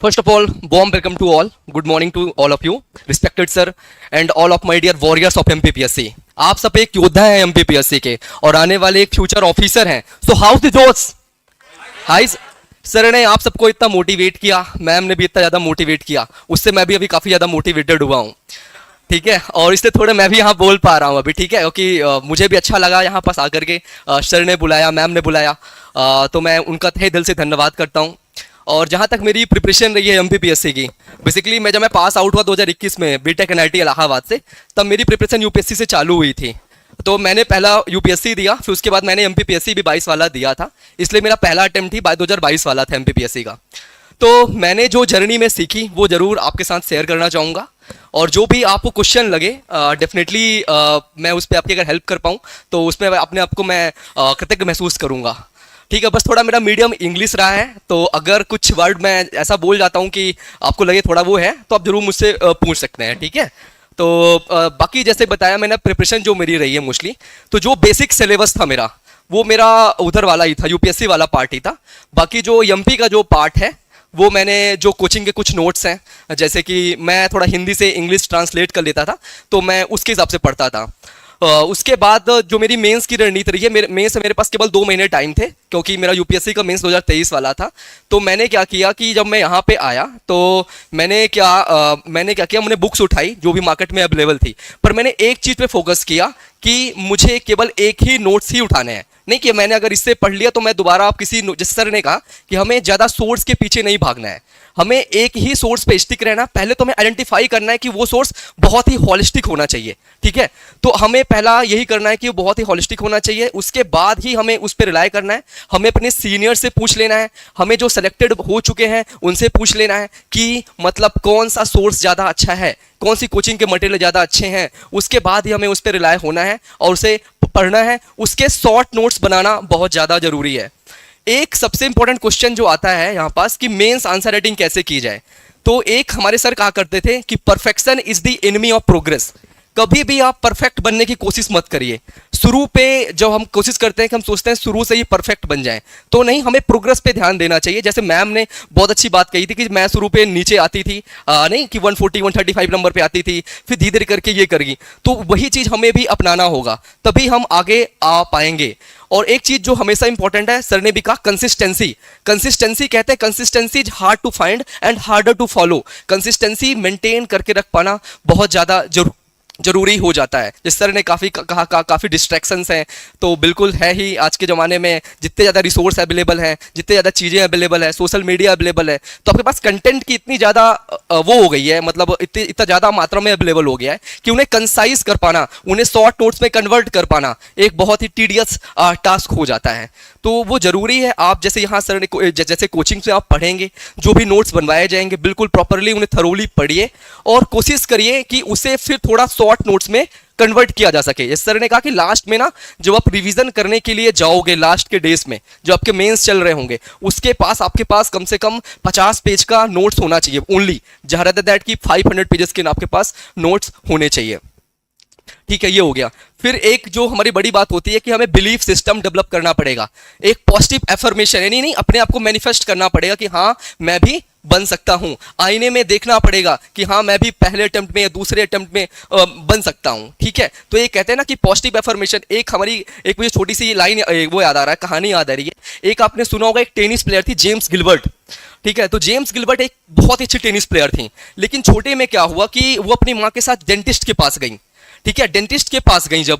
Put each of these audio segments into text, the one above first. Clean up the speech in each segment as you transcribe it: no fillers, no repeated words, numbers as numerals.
First of all, warm welcome to all. Good morning to all of you, respected sir, and all of my dear warriors of MPPSC. आप सब एक योद्धा हैं MPPSC के और आने वाले एक फ्यूचर ऑफिसर हैं. So how's the जोश? हाय सर ने आप सबको इतना मोटिवेट किया, मैम ने भी इतना ज़्यादा मोटिवेट किया, उससे मैं भी अभी काफ़ी ज़्यादा मोटिवेटेड हुआ हूँ. ठीक है, और इसलिए थोड़े मैं भी यहाँ बोल पा रहा हूँ अभी. ठीक है, क्योंकि मुझे भी अच्छा लगा यहाँ पास आकर के. सर ने बुलाया, मैम ने बुलाया, तो मैं उनका तहे दिल से धन्यवाद करता हूँ. और जहाँ तक मेरी प्रिपरेशन रही है MPPSC की, बेसिकली जब मैं पास आउट हुआ 2021 में बीटेक NIT इलाहाबाद से, तब मेरी प्रिपरेशन UPSC से चालू हुई थी. तो मैंने पहला UPSC दिया, फिर उसके बाद मैंने MPPSC भी 22 वाला दिया था. इसलिए मेरा पहला अटेम्प्ट ही 2022 वाला था MPPSC का. तो मैंने जो जर्नी में सीखी वो ज़रूर आपके साथ शेयर करना चाहूँगा. और जो भी आपको क्वेश्चन लगे डेफिनेटली मैं उस पर आपकी अगर हेल्प कर पाऊँ तो उसमें अपने आप को मैं कृतज्ञ महसूस करूँगा. ठीक है, बस थोड़ा मेरा मीडियम इंग्लिश रहा है, तो अगर कुछ वर्ड मैं ऐसा बोल जाता हूँ कि आपको लगे थोड़ा वो है, तो आप जरूर मुझसे पूछ सकते हैं. ठीक है, तो बाकी जैसे बताया मैंने, प्रिपरेशन जो मेरी रही है मोस्टली, तो जो बेसिक सिलेबस था मेरा, वो मेरा उधर वाला ही था, UPSC वाला पार्ट ही था. बाकी जो MP का जो पार्ट है, वो मैंने जो कोचिंग के कुछ नोट्स हैं, जैसे कि मैं थोड़ा हिंदी से इंग्लिश ट्रांसलेट कर लेता था, तो मैं उसके हिसाब से पढ़ता था. उसके बाद जो मेरी मेंस की रणनीति रही है, मेंस से मेरे पास केवल 2 महीने टाइम थे, क्योंकि मेरा UPSC का मेंस 2023 वाला था. तो मैंने क्या किया कि जब मैं यहाँ पे आया तो मैंने क्या किया, मैंने बुक्स उठाई जो भी मार्केट में अवेलेबल थी, पर मैंने एक चीज़ पे फोकस किया कि मुझे केवल एक ही नोट्स ही उठाने हैं. नहीं कि मैंने अगर इससे पढ़ लिया तो मैं दोबारा आप किसी, जैसे सर ने कहा कि हमें ज़्यादा सोर्स के पीछे नहीं भागना है, हमें एक ही सोर्स पे स्टिक रहना. पहले तो हमें आइडेंटिफाई करना है कि वो सोर्स बहुत ही हॉलिस्टिक होना चाहिए. ठीक है, तो हमें पहला यही करना है कि वो बहुत ही हॉलिस्टिक होना चाहिए. उसके बाद ही हमें उस पर रिलाई करना है. हमें अपने सीनियर से पूछ लेना है, हमें जो सेलेक्टेड हो चुके हैं उनसे पूछ लेना है कि मतलब कौन सा सोर्स ज़्यादा अच्छा है, कौन सी कोचिंग के मटेरियल ज़्यादा अच्छे हैं. उसके बाद ही हमें उस पर रिलाई होना है और उसे पढ़ना है. उसके शॉर्ट नोट्स बनाना बहुत ज़्यादा ज़रूरी है. एक सबसे इंपॉर्टेंट क्वेश्चन जो आता है यहाँ पास कि मेंस आंसर राइटिंग कैसे की जाए, तो एक हमारे सर कहा करते थे कि perfection is the enemy of progress. कभी भी आप परफेक्ट बनने की कोशिश मत करिए. शुरू पे जब हम कोशिश करते हैं कि हम सोचते हैं शुरू से ही परफेक्ट बन जाएं, तो नहीं, हमें प्रोग्रेस पे ध्यान देना चाहिए. जैसे मैम ने बहुत अच्छी बात कही थी कि मैं शुरू पे नीचे आती थी, नहीं कि 140 135 नंबर पे आती थी, फिर धीरे धीरे करके ये करेगी. तो वही चीज़ हमें भी अपनाना होगा, तभी हम आगे आ पाएंगे. और एक चीज़ जो हमेशा इंपॉर्टेंट है, सर ने भी कहा कंसिस्टेंसी. कंसिस्टेंसी कहते हैं, consistency is hard to find and harder to follow. Consistency maintain करके रख पाना बहुत ज़्यादा जरूरी हो जाता है. जिस सर ने काफ़ी डिस्ट्रैक्शंस हैं, तो बिल्कुल है ही. आज के ज़माने में जितने ज़्यादा रिसोर्स अवेलेबल हैं, जितने ज़्यादा चीज़ें अवेलेबल है, सोशल मीडिया अवेलेबल है, तो आपके पास कंटेंट की इतनी ज़्यादा वो हो गई है, मतलब इतना ज़्यादा मात्रा में अवेलेबल हो गया है कि उन्हें कंसाइज कर पाना, उन्हें शॉर्ट नोट्स में कन्वर्ट कर पाना एक बहुत ही टीडियस टास्क हो जाता है. तो वो ज़रूरी है. आप जैसे यहाँ सर ने जैसे कोचिंग से आप पढ़ेंगे, जो भी नोट्स बनवाए जाएंगे बिल्कुल प्रॉपरली उन्हें थरोली पढ़िए और कोशिश करिए कि उसे फिर थोड़ा शॉर्ट नोट्स में कन्वर्ट किया जा सके. जैसे सर ने कहा कि लास्ट में ना, जब आप रिवीजन करने के लिए जाओगे लास्ट के डेज में, जो आपके मेंस चल रहे होंगे, उसके पास आपके पास कम से कम 50 पेज का नोट्स होना चाहिए ओनली, जहाँ दैट कि 500 पेजेस के आपके पास नोट्स होने चाहिए. ठीक है, ये हो गया. फिर एक जो हमारी बड़ी बात होती है कि हमें बिलीफ सिस्टम डेवलप करना पड़ेगा. एक पॉजिटिव एफर्मेशन, यानी नहीं, अपने आप को मैनिफेस्ट करना पड़ेगा कि हाँ मैं भी बन सकता हूँ. आईने में देखना पड़ेगा कि हाँ मैं भी पहले अटेम्प्ट में या दूसरे अटेम्प्ट में बन सकता हूँ. ठीक है, तो ये कहते हैं ना कि पॉजिटिव एफर्मेशन. एक मुझे छोटी सी लाइन वो याद आ रहा है, कहानी याद आ रही है. एक आपने सुना होगा, एक टेनिस प्लेयर थी जेम्स गिलबर्ट. ठीक है, तो जेम्स गिलबर्ट एक बहुत ही अच्छी टेनिस प्लेयर थी, लेकिन छोटे में क्या हुआ कि वो अपनी माँ के साथ डेंटिस्ट के पास गई. ठीक है, डेंटिस्ट के पास गई जब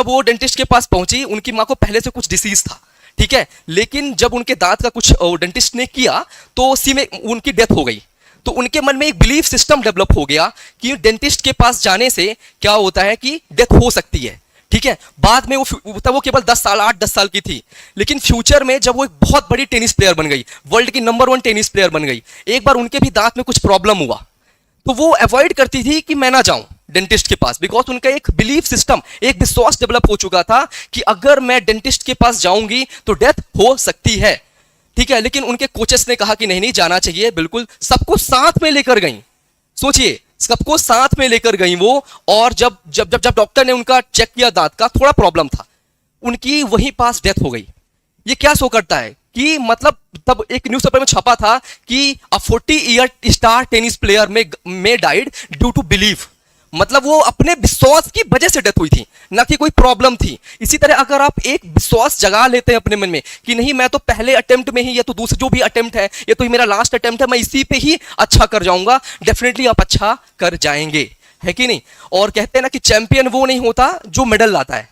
वो डेंटिस्ट के पास पहुंची, उनकी माँ को पहले से कुछ डिसीज था. ठीक है, लेकिन जब उनके दांत का कुछ डेंटिस्ट ने किया तो उसी में उनकी डेथ हो गई. तो उनके मन में एक बिलीफ सिस्टम डेवलप हो गया कि डेंटिस्ट के पास जाने से क्या होता है कि डेथ हो सकती है. ठीक है, बाद में वो केवल 8-10 साल की थी, लेकिन फ्यूचर में जब वो एक बहुत बड़ी टेनिस प्लेयर बन गई, वर्ल्ड की नंबर 1 टेनिस प्लेयर बन गई, एक बार उनके भी दांत में कुछ प्रॉब्लम हुआ, तो वो अवॉइड करती थी कि मैं ना जाऊं डेंटिस्ट के पास, बिकॉज उनका एक बिलीफ सिस्टम, एक विश्वास डेवलप हो चुका था कि अगर मैं डेंटिस्ट के पास जाऊंगी तो डेथ हो सकती है. ठीक है, लेकिन उनके कोचेस ने कहा कि नहीं जाना चाहिए, बिल्कुल सबको साथ में लेकर गई. सोचिए, सबको साथ में लेकर गई वो. और जब जब जब डॉक्टर ने उनका चेक किया दांत का, थोड़ा प्रॉब्लम था, उनकी वहीं पास डेथ हो गई. ये क्या शो करता है कि मतलब तब एक न्यूज़पेपर में छपा था कि अ 40-ईयर स्टार टेनिस प्लेयर में डाइड ड्यू टू बिलीव, मतलब वो अपने विश्वास की वजह से डेथ हुई थी, ना कि कोई प्रॉब्लम थी। इसी तरह अगर आप एक विश्वास जगा लेते हैं अपने मन में कि नहीं मैं तो पहले अटेम्प्ट में ही या तो दूसरे जो भी अटेम्प्ट है ये तो मेरा लास्ट अटेम्प्ट है, मैं इसी पे ही अच्छा कर जाऊंगा, डेफिनेटली आप अच्छा कर जाएंगे, है कि नहीं। और कहते हैं ना कि चैंपियन वो नहीं होता जो मेडल लाता है,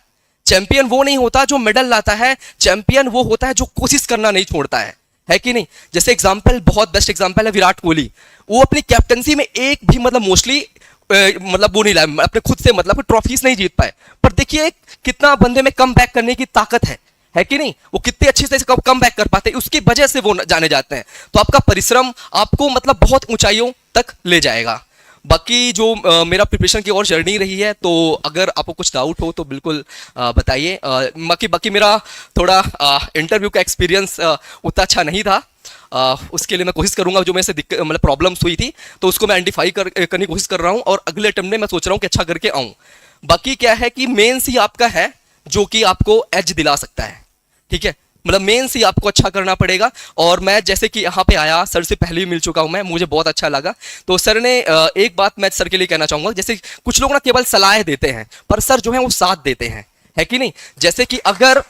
चैंपियन वो नहीं होता जो मेडल लाता है, चैंपियन वो होता है जो कोशिश करना नहीं छोड़ता है कि नहीं। जैसे एग्जांपल, बहुत बेस्ट एग्जांपल है विराट कोहली, वो अपनी कैप्टनसी में एक भी मतलब मोस्टली मतलब वो नहीं लाए, अपने खुद से मतलब ट्रॉफीज नहीं जीत पाए, पर देखिए कितना बंदे में कम बैक करने की ताकत है कि नहीं, वो कितने अच्छे से कम बैक कर पाते हैं, उसकी वजह से वो जाने जाते हैं। तो आपका परिश्रम आपको मतलब बहुत ऊंचाइयों तक ले जाएगा। बाकी जो मेरा प्रिपरेशन की और जर्नी रही है, तो अगर आपको कुछ डाउट हो तो बिल्कुल बताइए। बाकी मेरा थोड़ा इंटरव्यू का एक्सपीरियंस उतना अच्छा नहीं था, उसके लिए मैं कोशिश करूंगा, जो मेरे से मतलब प्रॉब्लम्स हुई थी तो उसको मैं आइडेंटिफाई करने की कोशिश कर रहा हूं, और अगले अटेम्प्ट में मैं सोच रहा हूं कि अच्छा करके आऊं। बाकी क्या है कि मेंस ही आपका है जो कि आपको एज दिला सकता है, ठीक है, मतलब मेंस ही आपको अच्छा करना पड़ेगा। और मैं जैसे कि यहाँ पे आया, सर से पहले भी मिल चुका हूँ मैं, मुझे बहुत अच्छा लगा। तो सर ने एक बात मैं सर के लिए कहना चाहूंगा, जैसे कुछ लोग ना केवल सलाह देते हैं, पर सर जो है वो साथ देते हैं, है कि नहीं। जैसे कि अगर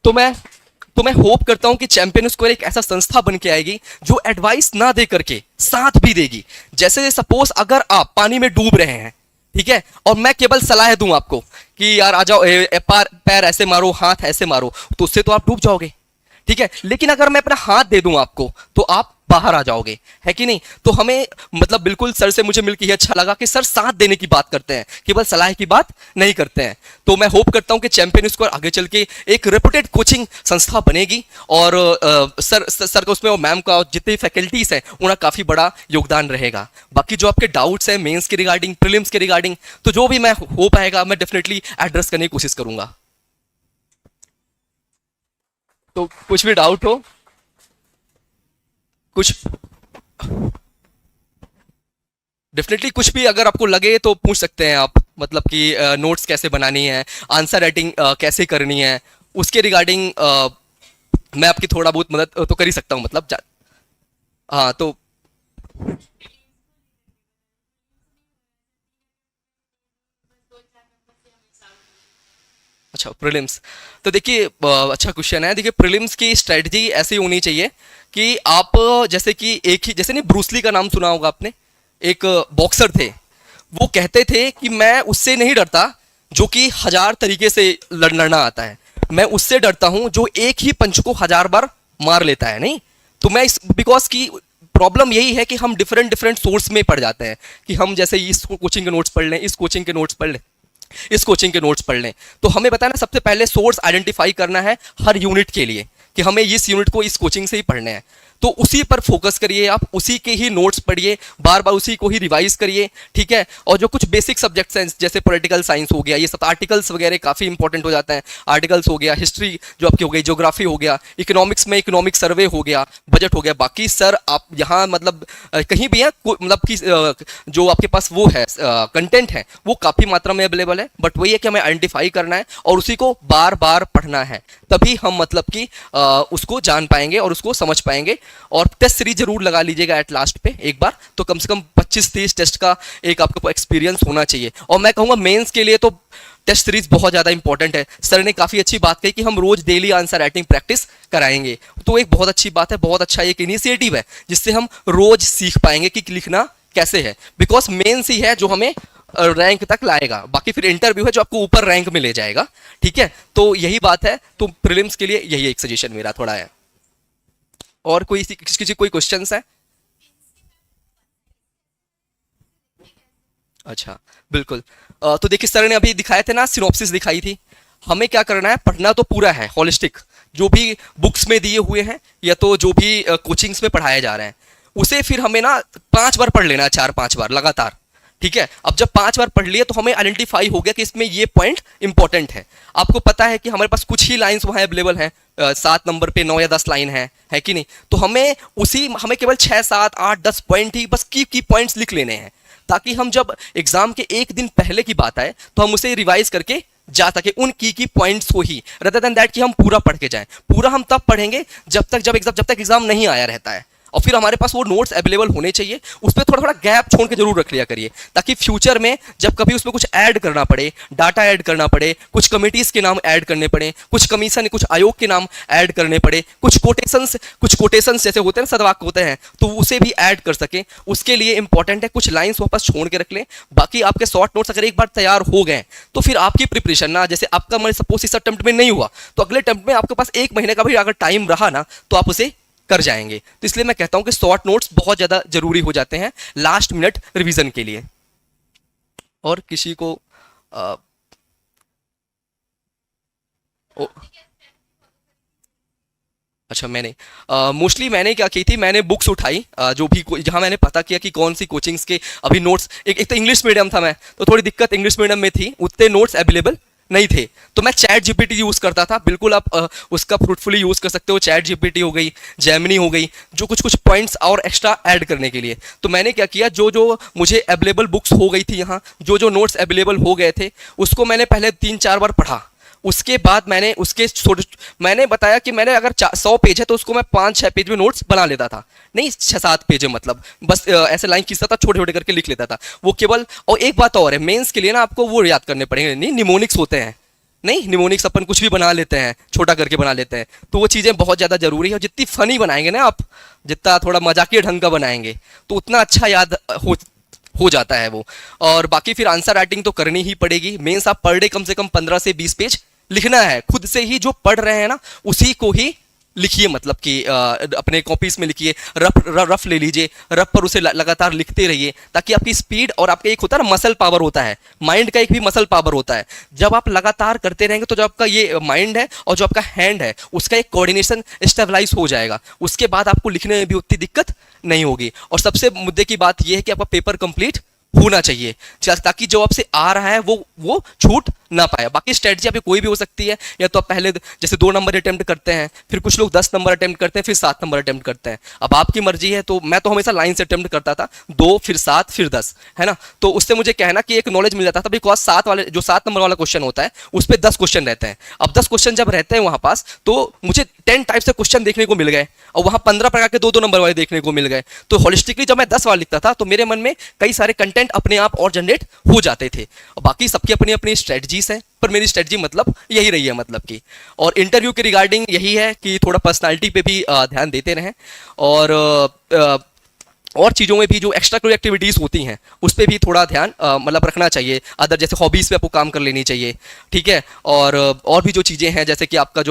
तो मैं होप करता हूं कि चैंपियन स्क्वायर एक ऐसा संस्था बन के आएगी जो एडवाइस ना दे करके साथ भी देगी। जैसे सपोज अगर आप पानी में डूब रहे हैं, ठीक है, और मैं केवल सलाह दूं आपको कि यार आ जाओ, पैर ऐसे मारो, हाथ ऐसे मारो, तो उससे तो आप डूब जाओगे, ठीक है। लेकिन अगर मैं अपना हाथ दे दूं आपको तो आप बाहर आ जाओगे, है कि नहीं। तो हमें मतलब बिल्कुल सर से मुझे मिलकर अच्छा लगा कि सर साथ देने की बात करते हैं, केवल सलाह की बात नहीं करते हैं। तो मैं होप करता हूं कि चैंपियन स्क्वायर आगे चल के एक रेपुटेड कोचिंग संस्था बनेगी, और सर का उसमें और मैम का जितनी फैकल्टीज हैं उनका काफी बड़ा योगदान रहेगा। बाकी जो आपके डाउट्स हैं मेंस के रिगार्डिंग, प्रीलिम्स के रिगार्डिंग, तो जो भी मैं हो पाएगा मैं डेफिनेटली एड्रेस करने की कोशिश करूंगा। तो कुछ भी डाउट हो, कुछ डेफिनेटली कुछ भी अगर आपको लगे तो पूछ सकते हैं आप, मतलब कि नोट्स कैसे बनानी है, आंसर राइटिंग कैसे करनी है, उसके रिगार्डिंग मैं आपकी थोड़ा बहुत मदद तो कर ही सकता हूँ, मतलब हाँ। तो अच्छा, प्रीलिम्स, तो देखिए अच्छा क्वेश्चन है। देखिए प्रीलिम्स की स्ट्रेटजी ऐसी होनी चाहिए कि आप जैसे कि एक ही, जैसे नहीं ब्रूसली का नाम सुना होगा आपने, एक बॉक्सर थे, वो कहते थे कि मैं उससे नहीं डरता जो कि 1000 तरीके से लड़ना आता है, मैं उससे डरता हूं जो एक ही पंच को 1000 बार मार लेता है। नहीं तो मैं इस बिकॉज की प्रॉब्लम यही है कि हम डिफरेंट डिफरेंट सोर्स में पढ़ जाते हैं, कि हम जैसे इस कोचिंग के नोट्स पढ़ लें, इस कोचिंग के नोट्स पढ़ लें, इस कोचिंग के नोट्स पढ़ लें। तो हमें बताना सबसे पहले सोर्स आइडेंटिफाई करना है हर यूनिट के लिए, कि हमें इस यूनिट को इस कोचिंग से ही पढ़ना है, तो उसी पर फोकस करिए आप, उसी के ही नोट्स पढ़िए, बार बार उसी को ही रिवाइज करिए, ठीक है। और जो कुछ बेसिक सब्जेक्ट्स हैं जैसे पॉलिटिकल साइंस हो गया, ये सब आर्टिकल्स वगैरह काफ़ी इंपॉर्टेंट हो जाता है, आर्टिकल्स हो गया, हिस्ट्री जो आपकी हो गई, ज्योग्राफी हो गया, इकोनॉमिक्स में इकोनॉमिक सर्वे हो गया, बजट हो गया। बाकी सर आप यहाँ मतलब कहीं भी है मतलब कि जो आपके पास वो है कंटेंट है वो काफ़ी मात्रा में अवेलेबल है, बट वही है कि हमें आइडेंटिफाई करना है और उसी को बार बार पढ़ना है, तभी हम मतलब कि उसको जान पाएंगे और उसको समझ पाएंगे। और टेस्ट सीरीज जरूर लगा लीजिएगा एट लास्ट पे एक बार, तो कम से कम 25-30 टेस्ट का एक आपको एक्सपीरियंस होना चाहिए। और मैं कहूँगा मेंस के लिए तो टेस्ट सीरीज बहुत ज़्यादा इंपॉर्टेंट है। सर ने काफ़ी अच्छी बात कही कि हम रोज डेली आंसर राइटिंग प्रैक्टिस कराएंगे, तो एक बहुत अच्छी बात है, बहुत अच्छा एक इनिशिएटिव है जिससे हम रोज सीख पाएंगे कि लिखना कैसे है, बिकॉज मेंस ही है जो हमें रैंक तक लाएगा, बाकी फिर इंटरव्यू है जो आपको ऊपर रैंक में ले जाएगा, ठीक है। तो यही बात है, तो प्रीलिम्स के लिए यही एक सजेशन मेरा थोड़ा है। और कोई किसी कोई क्वेश्चंस है? अच्छा, बिल्कुल। तो देखिए सर ने अभी दिखाए थे ना, सिनॉप्सिस दिखाई थी। हमें क्या करना है, पढ़ना तो पूरा है होलिस्टिक, जो भी बुक्स में दिए हुए हैं या तो जो भी कोचिंग्स में पढ़ाया जा रहा है, उसे फिर हमें ना 5 बार पढ़ लेना है, 4-5 बार लगातार, ठीक है। अब जब 5 बार पढ़ लिए तो हमें आइडेंटिफाई हो गया कि इसमें ये पॉइंट इंपॉर्टेंट है। आपको पता है कि हमारे पास कुछ ही लाइंस वहाँ अवेलेबल हैं, 7 नंबर पे 9 या 10 लाइन है कि नहीं। तो हमें केवल 6, 7, 8, 10 पॉइंट ही बस की पॉइंट्स लिख लेने हैं, ताकि हम जब एग्जाम के एक दिन पहले की बात आए तो हम उसे रिवाइज करके जा सके उन की पॉइंट्स को ही, rather than that कि हम पूरा पढ़ के जाएं। पूरा हम तब पढ़ेंगे जब तक एग्जाम नहीं आया रहता है, और फिर हमारे पास वो नोट्स अवेलेबल होने चाहिए। उस पर थोड़ा थोड़ा गैप छोड़ के जरूर रख लिया करिए, ताकि फ्यूचर में जब कभी उसमें कुछ ऐड करना पड़े, डाटा ऐड करना पड़े, कुछ कमिटीज के नाम ऐड करने पड़े, कुछ कमीशन, कुछ आयोग के नाम ऐड करने पड़े, कुछ कोटेशंस जैसे होते हैं, सदवाक्य होते हैं, तो उसे भी ऐड कर सके, उसके लिए इंपॉर्टेंट है कुछ लाइन्स वापस छोड़ के रख लें। बाकी आपके शॉर्ट नोट्स अगर एक बार तैयार हो गए तो फिर आपकी प्रिपरेशन ना, जैसे आपका मैं सपोज इस अटेम्प्ट में नहीं हुआ तो अगले अटेम्प्ट में आपके पास 1 महीने का भी अगर टाइम रहा ना तो आप उसे कर जाएंगे। तो इसलिए मैं कहता हूं कि शॉर्ट नोट्स बहुत ज्यादा जरूरी हो जाते हैं लास्ट मिनट रिवीजन के लिए। और किसी को अच्छा, मैंने मोस्टली मैंने क्या की थी, मैंने बुक्स उठाई जो भी जहां मैंने पता किया कि कौन सी कोचिंग्स के अभी नोट्स, एक तो इंग्लिश मीडियम था मैं, तो थोड़ी दिक्कत इंग्लिश मीडियम में थी, उतने नोट्स अवेलेबल नहीं थे, तो मैं चैट जीपीटी यूज करता था। बिल्कुल आप उसका फ्रूटफुली यूज कर सकते हो, चैट जीपीटी हो गई, जेमिनी हो गई, जो कुछ पॉइंट्स और एक्स्ट्रा ऐड करने के लिए। तो मैंने क्या किया, जो जो मुझे अवेलेबल बुक्स हो गई थी यहाँ, जो जो नोट्स अवेलेबल हो गए थे, उसको मैंने पहले 3-4 बार पढ़ा। उसके बाद मैंने बताया कि मैंने अगर 100 पेज है तो उसको मैं 5-6 पेज में नोट्स बना लेता था, नहीं 6-7 पेज में, मतलब बस ऐसे लाइन खींचता था, छोटे छोटे करके लिख लेता था वो केवल। और एक बात और है, मेंस के लिए ना आपको वो याद करने पड़ेंगे, नहीं निमोनिक्स होते हैं, नहीं निमोनिक्स अपन कुछ भी बना लेते हैं, छोटा करके बना लेते हैं, तो वो चीज़ें बहुत ज़्यादा जरूरी है। जितनी फनी बनाएंगे ना आप, जितना थोड़ा मजाकिया ढंग का बनाएंगे तो उतना अच्छा याद हो जाता है वो। और बाकी फिर आंसर राइटिंग तो करनी ही पड़ेगी। मेंस आप पर डे कम से कम 15 से 20 पेज लिखना है, खुद से ही जो पढ़ रहे हैं ना उसी को ही लिखिए, मतलब कि अपने कॉपीज में लिखिए, रफ ले लीजिए, रफ पर उसे लगातार लिखते रहिए, ताकि आपकी स्पीड और आपका एक होता है ना मसल पावर होता है, माइंड का एक भी मसल पावर होता है। जब आप लगातार करते रहेंगे तो जो आपका ये माइंड है और जो आपका हैंड है उसका एक कोऑर्डिनेशन स्टेबलाइज हो जाएगा, उसके बाद आपको लिखने में भी उतनी दिक्कत नहीं होगी। और सबसे मुद्दे की बात यह है कि आपका पेपर कंप्लीट होना चाहिए, ताकि जो आपसे आ रहा है वो छूट ना पाए। बाकी स्ट्रेटजी आपकी कोई भी हो सकती है, या तो आप पहले जैसे 2 नंबर अटेम्प्ट करते हैं, फिर कुछ लोग 10 नंबर अटेम्प्ट करते हैं, फिर 7 नंबर अटेम्प्ट करते हैं, अब आपकी मर्जी है। तो मैं तो हमेशा लाइन से अटेम्प्ट करता था, 2 फिर 7 फिर 10, है ना। तो उससे मुझे कहना कि एक नॉलेज मिल जाता था, बिकॉज 7 नंबर वाला क्वेश्चन होता है उस पर 10 क्वेश्चन रहते हैं। अब 10 क्वेश्चन जब रहते हैं वहां पास, तो मुझे 10 टाइप से क्वेश्चन देखने को मिल गए, और वहां 15 प्रकार के 2-2 नंबर वाले देखने को मिल गए। तो होलिस्टिकली जब मैं 10 वाला लिखता था तो मेरे मन में कई सारे कंटेंट अपने आप और जनरेट हो जाते थे। और बाकी सबकी अपनी अपनी स्ट्रेटजीज है, पर मेरी स्ट्रेटजी मतलब यही रही है, मतलब की। और इंटरव्यू के रिगार्डिंग यही है कि थोड़ा पर्सनालिटी पे भी ध्यान देते रहें, और चीज़ों में भी जो एक्स्ट्रा करिकुलर एक्टिविटीज़ होती हैं उस पर भी थोड़ा ध्यान मतलब रखना चाहिए। अदर जैसे हॉबीज़ पे आपको काम कर लेनी चाहिए, ठीक है। और भी जो चीज़ें हैं, जैसे कि आपका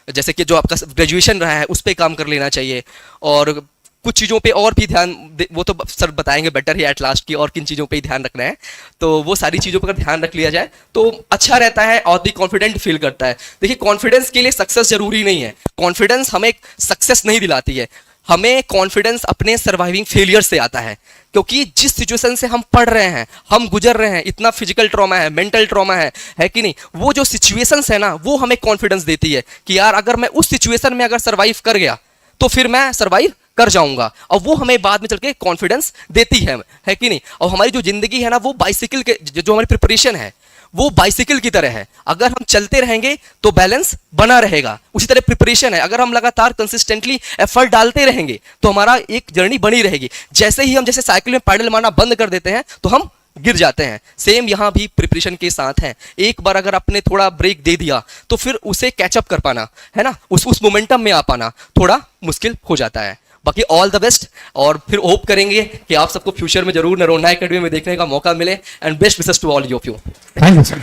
जैसे कि जो आपका ग्रेजुएशन रहा है उस पर काम कर लेना चाहिए। और कुछ चीज़ों पे और भी ध्यान वो तो सर बताएंगे बेटर ही एट लास्ट की, और किन चीज़ों पे ही ध्यान रखना है। तो वो सारी चीज़ों पर अगर ध्यान रख लिया जाए तो अच्छा रहता है और भी कॉन्फिडेंट फील करता है। देखिए, कॉन्फिडेंस के लिए सक्सेस जरूरी नहीं है, कॉन्फिडेंस हमें सक्सेस नहीं दिलाती है, हमें कॉन्फिडेंस अपने सर्वाइविंग फेलियर से आता है। क्योंकि जिस सिचुएशन से हम पढ़ रहे हैं, हम गुजर रहे हैं, इतना फिजिकल ट्रॉमा है, मेंटल ट्रॉमा है कि नहीं, वो जो सिचुएशंस है ना वो हमें कॉन्फिडेंस देती है कि यार अगर मैं उस सिचुएशन में अगर सर्वाइव कर गया तो फिर मैं सर्वाइव कर जाऊंगा, और वो हमें बाद में चल के कॉन्फिडेंस देती है कि नहीं। और हमारी जो जिंदगी है ना वो बाइसिकल के जो हमारी प्रिपरेशन है वो बाइसिकल की तरह है, अगर हम चलते रहेंगे तो बैलेंस बना रहेगा। उसी तरह प्रिपरेशन है, अगर हम लगातार कंसिस्टेंटली एफर्ट डालते रहेंगे तो हमारा एक जर्नी बनी रहेगी। जैसे ही हम जैसे साइकिल में पैडल मारना बंद कर देते हैं तो हम गिर जाते हैं, सेम यहाँ भी प्रिपरेशन के साथ है। एक बार अगर आपने थोड़ा ब्रेक दे दिया तो फिर उसे कैचअप कर पाना, है ना, उस मोमेंटम में आ पाना थोड़ा मुश्किल हो जाता है। बाकी ऑल द बेस्ट, और फिर होप करेंगे कि आप सबको फ्यूचर में जरूर नरोन्ना एकेडमी में देखने का मौका मिले, and best wishes to all of you. Thank you sir.